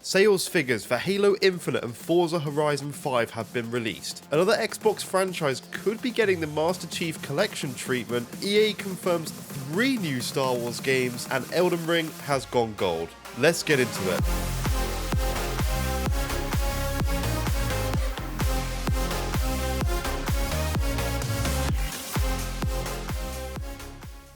Sales figures for Halo Infinite and Forza Horizon 5 have been released. Another Xbox franchise could be getting the Master Chief Collection treatment, EA confirms 3 new Star Wars games, and Elden Ring has gone gold. Let's get into it.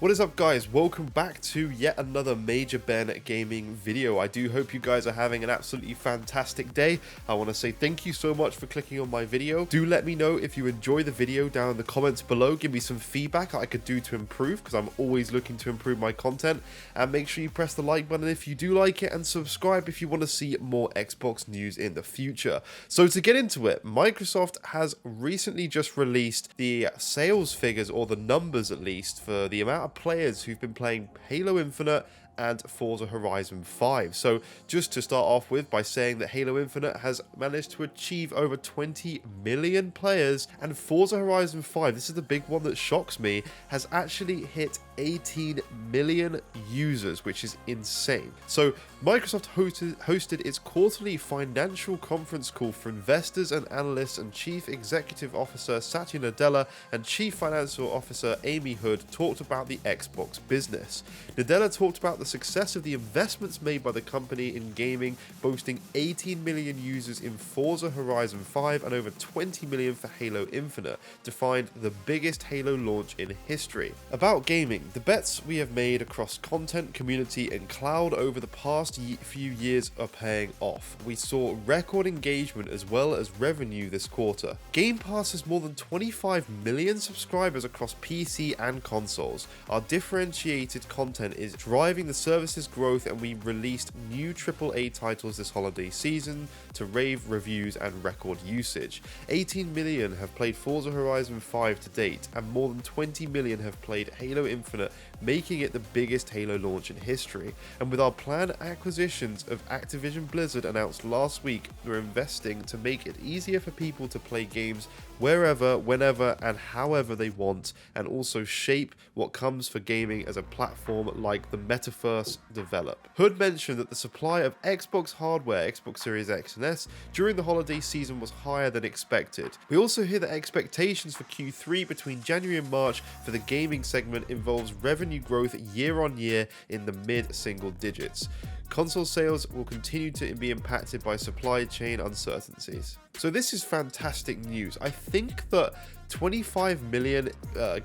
What is up, guys? Welcome back to yet another Major Ben Gaming video. I do hope you guys are having an absolutely fantastic day. I want to say thank you so much for clicking on my video. Do let me know if you enjoy the video down in the comments below. Give me some feedback I could do to improve, because I'm always looking to improve my content. And make sure you press the like button if you do like it, and subscribe if you want to see more Xbox news in the future. So to get into it, Microsoft has recently just released the sales figures, or the numbers at least, for the amount of players who've been playing Halo Infinite and Forza Horizon 5. So just to start off with by saying that Halo Infinite has managed to achieve over 20 million players, and Forza Horizon 5, this is the big one that shocks me, has actually hit 18 million users, which is insane. So Microsoft hosted its quarterly financial conference call for investors and analysts, and Chief Executive Officer Satya Nadella and Chief Financial Officer Amy Hood talked about the Xbox business. Nadella talked about the success of the investments made by the company in gaming, boasting 18 million users in Forza Horizon 5 and over 20 million for Halo Infinite, defined the biggest Halo launch in history. About gaming, the bets we have made across content, community, and cloud over the past few years are paying off. We saw record engagement as well as revenue this quarter. Game Pass has more than 25 million subscribers across PC and consoles. Our differentiated content is driving the service's growth, and we released new AAA titles this holiday season to rave reviews and record usage. 18 million have played Forza Horizon 5 to date, and more than 20 million have played Halo Infinite, making it the biggest Halo launch in history. And with our planned acquisitions of Activision Blizzard announced last week, we're investing to make it easier for people to play games wherever, whenever, and however they want, and also shape what comes for gaming as a platform like the metaverse develop. Hood mentioned that the supply of Xbox hardware, Xbox Series X and S, during the holiday season was higher than expected. We also hear that expectations for Q3 between January and March for the gaming segment involves revenue growth year on year in the mid-single digits. Console sales will continue to be impacted by supply chain uncertainties. So this is fantastic news. I think that 25 million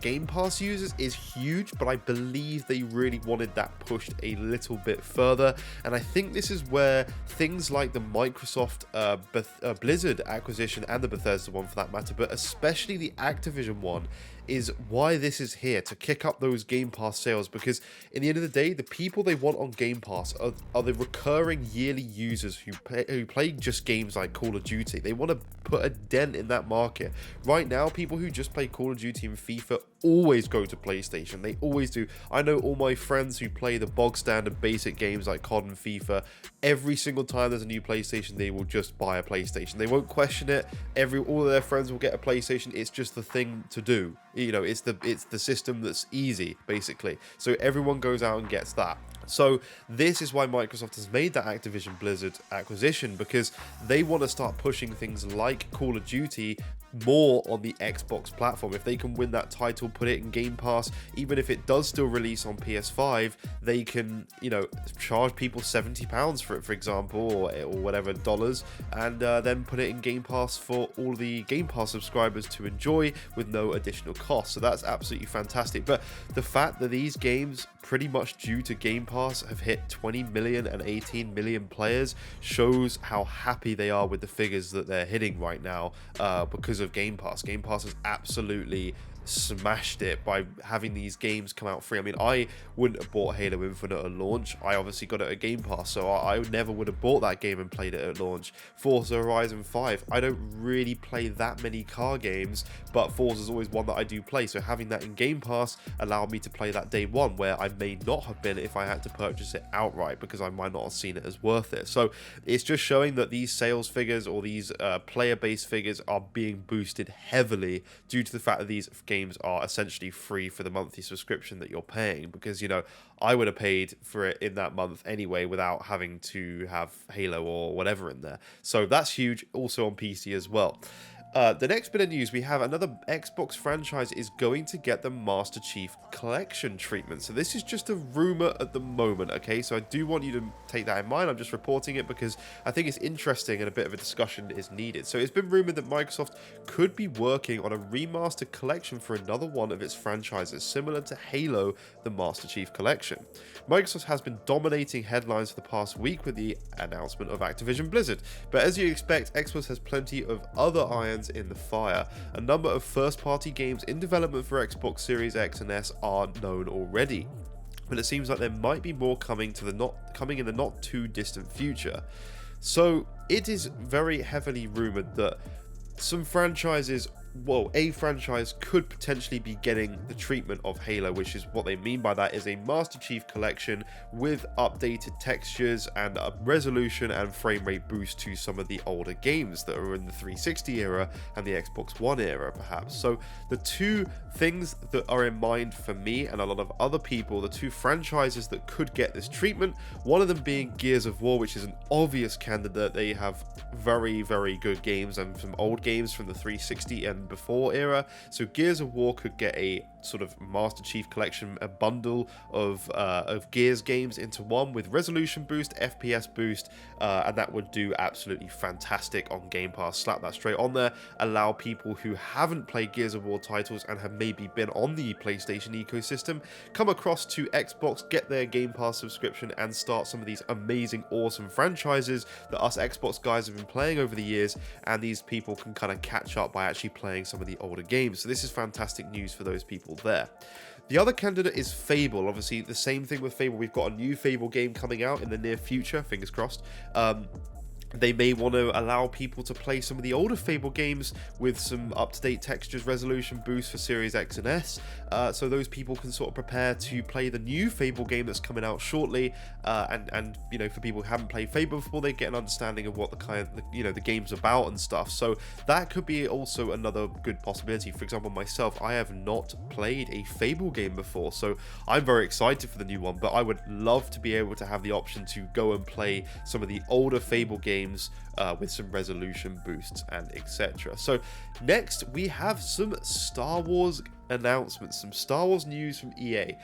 Game Pass users is huge, but I believe they really wanted that pushed a little bit further. And I think this is where things like the Microsoft Blizzard acquisition, and the Bethesda one for that matter, but especially the Activision one, is why this is here, to kick up those Game Pass sales. Because in the end of the day, the people they want on Game Pass are the recurring yearly users who play just games like Call of Duty. They want to put a dent in that market. Right now, people who just play Call of Duty and FIFA always go to PlayStation. They always do. I know all my friends who play the bog standard basic games like COD and FIFA. Every single time there's a new PlayStation, they will just buy a PlayStation. They won't question it. All of their friends will get a PlayStation. It's just the thing to do. You know, it's the system that's easy, basically. So everyone goes out and gets that. So this is why Microsoft has made that Activision Blizzard acquisition, because they want to start pushing things like Call of Duty more on the Xbox platform. If they can win that title, put it in Game Pass, even if it does still release on PS5, they can, you know, charge people £70 for it, for example, or whatever dollars, and then put it in Game Pass for all the Game Pass subscribers to enjoy with no additional cost. So that's absolutely fantastic. But the fact that these games, pretty much due to Game Pass, have hit 20 million and 18 million players shows how happy they are with the figures that they're hitting right now, because of Game Pass. Game Pass has absolutely smashed it by having these games come out free. I mean, I wouldn't have bought Halo Infinite at launch. I obviously got it at Game Pass, so I never would have bought that game and played it at launch. Forza Horizon 5, I don't really play that many car games, but Forza's always one that I do play, so having that in Game Pass allowed me to play that day one, where I may not have been if I had to purchase it outright, because I might not have seen it as worth it. So it's just showing that these sales figures, or these player-based figures, are being boosted heavily due to the fact that these games are essentially free for the monthly subscription that you're paying, because, you know, I would have paid for it in that month anyway without having to have Halo or whatever in there. So that's huge, also on PC as well. The next bit of news, we have another Xbox franchise is going to get the Master Chief Collection treatment. So this is just a rumor at the moment, okay? So I do want you to take that in mind. I'm just reporting it because I think it's interesting and a bit of a discussion is needed. So it's been rumored that Microsoft could be working on a remastered collection for another one of its franchises, similar to Halo, the Master Chief Collection. Microsoft has been dominating headlines for the past week with the announcement of Activision Blizzard. But as you expect, Xbox has plenty of other irons in the fire. A number of first-party games in development for Xbox Series X and S are known already, but it seems like there might be more coming in the not too distant future. So it is very heavily rumored that some franchises, well, a franchise could potentially be getting the treatment of Halo, which is what they mean by that is a Master Chief Collection with updated textures and a resolution and frame rate boost to some of the older games that are in the 360 era and the Xbox One era, perhaps. So the two things that are in mind for me and a lot of other people, the two franchises that could get this treatment, one of them being Gears of War, which is an obvious candidate. They have very, very good games and some old games from the 360 and before era. So Gears of War could get a sort of Master Chief Collection, a bundle of Gears games into one with resolution boost, FPS boost, and that would do absolutely fantastic on Game Pass. Slap that straight on there, allow people who haven't played Gears of War titles and have maybe been on the PlayStation ecosystem come across to Xbox, get their Game Pass subscription and start some of these amazing, awesome franchises that us Xbox guys have been playing over the years, and these people can kind of catch up by actually playing some of the older games. So this is fantastic news for those people there. The other candidate is Fable. Obviously, the same thing with Fable. We've got a new Fable game coming out in the near future, fingers crossed. They may want to allow people to play some of the older Fable games with some up-to-date textures, resolution boost for Series X and S, so those people can sort of prepare to play the new Fable game that's coming out shortly, and you know, for people who haven't played Fable before, they get an understanding of what the game's about and stuff. So that could be also another good possibility. For example, myself, I have not played a Fable game before, so I'm very excited for the new one, but I would love to be able to have the option to go and play some of the older Fable games with some resolution boosts and etc. So next we have some Star Wars announcements, some Star Wars news from EA.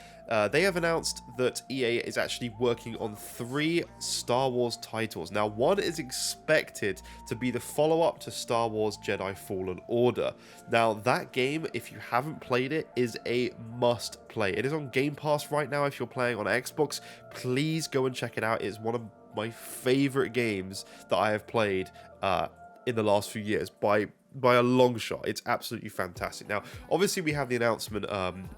They have announced that EA is actually working on 3 Star Wars titles. Now, one is expected to be the follow-up to Star Wars Jedi Fallen Order. Now, that game, if you haven't played it, is a must play. It is on Game Pass right now. If you're playing on Xbox, please go and check it out. It is one of my favorite games that I have played in the last few years by a long shot. It's absolutely fantastic. Now, obviously, we have the announcement.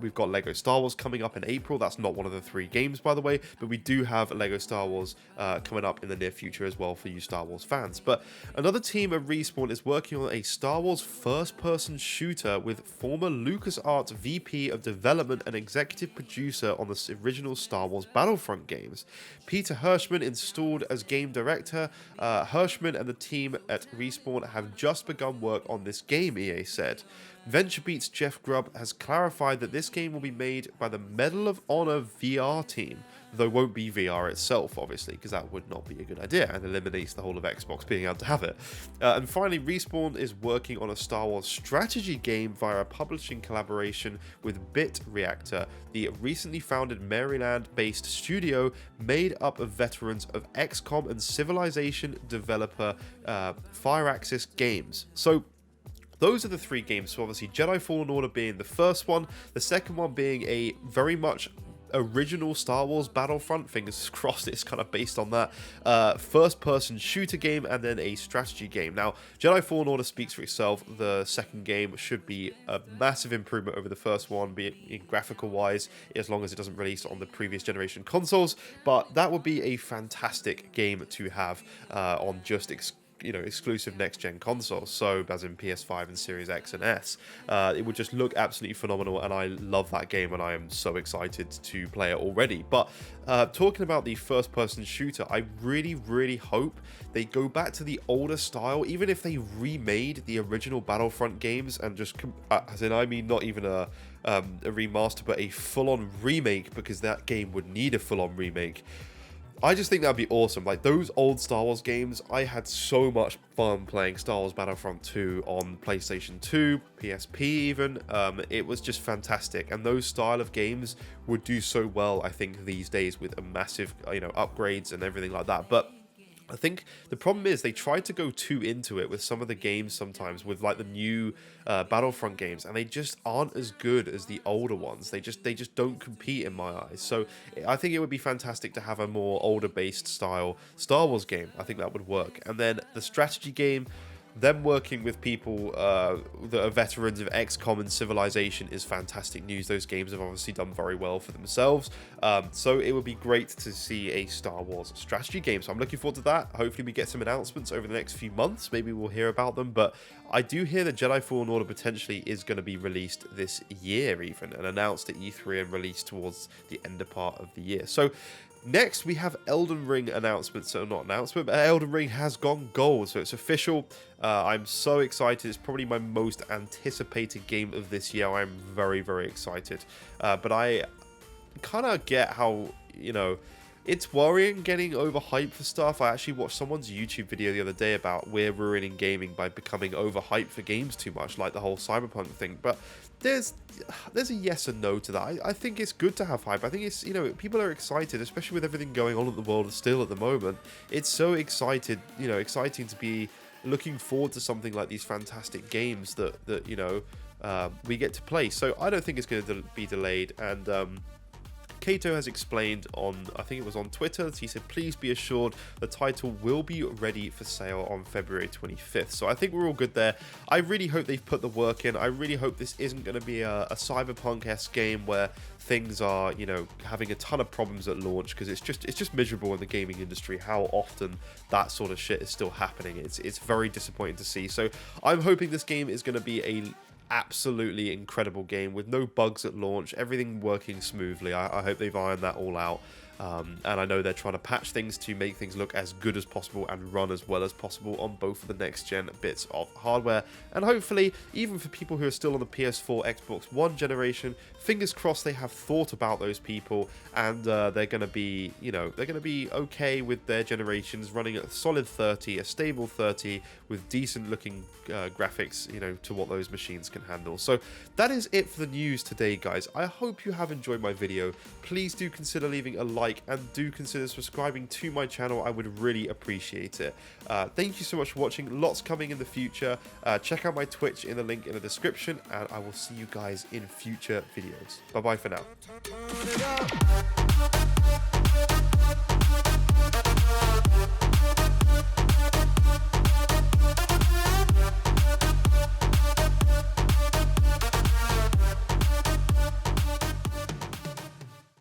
We've got Lego Star Wars coming up in April. That's not one of the 3 games, by the way, but we do have Lego Star Wars coming up in the near future as well for you Star Wars fans. But another team at Respawn is working on a Star Wars first-person shooter with former LucasArts VP of Development and Executive Producer on the original Star Wars Battlefront games. Peter Hirschman installed as Game Director. Hirschman and the team at Respawn have just begun work on this game, EA said. VentureBeat's Jeff Grubb has clarified that this game will be made by the Medal of Honor VR team, though it won't be VR itself, obviously, because that would not be a good idea and eliminates the whole of Xbox being able to have it. And finally, Respawn is working on a Star Wars strategy game via a publishing collaboration with Bit Reactor, the recently founded Maryland-based studio made up of veterans of XCOM and Civilization developer Firaxis Games. So those are the 3 games. So obviously Jedi Fallen Order being the first one, the second one being a very much original Star Wars Battlefront, fingers crossed it's kind of based on that, first-person shooter game, and then a strategy game. Now, Jedi Fallen Order speaks for itself. The second game should be a massive improvement over the first one, be it in graphical-wise, as long as it doesn't release on the previous generation consoles, but that would be a fantastic game to have on just exclusive next-gen consoles, so as in PS5 and Series X and S. It would just look absolutely phenomenal, and I love that game, and I am so excited to play it already. But talking about the first-person shooter, I really hope they go back to the older style, even if they remade the original Battlefront games and just, as in I mean not even a remaster, but a full-on remake, because that game would need a full-on remake. I just think that'd be awesome. Like, those old Star Wars games, I had so much fun playing Star Wars Battlefront 2 on PlayStation 2, PSP even. It was just fantastic, and those style of games would do so well, I think, these days with a massive, upgrades and everything like that. But I think the problem is they try to go too into it with some of the games sometimes, with like the new Battlefront games, and they just aren't as good as the older ones. They just don't compete in my eyes. So I think it would be fantastic to have a more older based style Star Wars game. I think that would work. And then the strategy game, them working with people that are veterans of XCOM and Civilization is fantastic news. Those games have obviously done very well for themselves. So it would be great to see a Star Wars strategy game. So I'm looking forward to that. Hopefully we get some announcements over the next few months. Maybe we'll hear about them. But I do hear that Jedi Fallen Order potentially is going to be released this year even, and announced at E3 and released towards the end part of the year. So next, we have Elden Ring announcements. So not announcement, but Elden Ring has gone gold. So it's official. I'm so excited. It's probably my most anticipated game of this year. I'm very excited. But I kind of get how, it's worrying getting overhyped for stuff. I actually watched someone's YouTube video the other day about we're ruining gaming by becoming overhyped for games too much, like the whole Cyberpunk thing. But there's a yes and no to that. I think it's good to have hype. I think it's, people are excited, especially with everything going on in the world still at the moment. It's so exciting to be looking forward to something like these fantastic games that we get to play. So I don't think it's going to be delayed. And Kato has explained on, I think it was on Twitter, he said, please be assured the title will be ready for sale on February 25th. So I think we're all good there. I really hope they've put the work in. I really hope this isn't going to be a Cyberpunk-esque game where things are, having a ton of problems at launch, because it's just miserable in the gaming industry how often that sort of shit is still happening. It's very disappointing to see. So I'm hoping this game is going to be a absolutely incredible game with no bugs at launch, everything working smoothly. I hope they've ironed that all out. And I know they're trying to patch things to make things look as good as possible and run as well as possible on both of the next gen bits of hardware. And hopefully, even for people who are still on the PS4, Xbox One generation, fingers crossed they have thought about those people, and they're going to be, they're going to be okay with their generations running at a solid 30, a stable 30, with decent looking graphics, to what those machines can handle. So that is it for the news today, guys. I hope you have enjoyed my video. Please do consider leaving a like, and do consider subscribing to my channel. I would really appreciate it. Thank you so much for watching. Lots coming in the future. Check out my Twitch in the link in the description, and I will see you guys in future videos. Bye bye for now.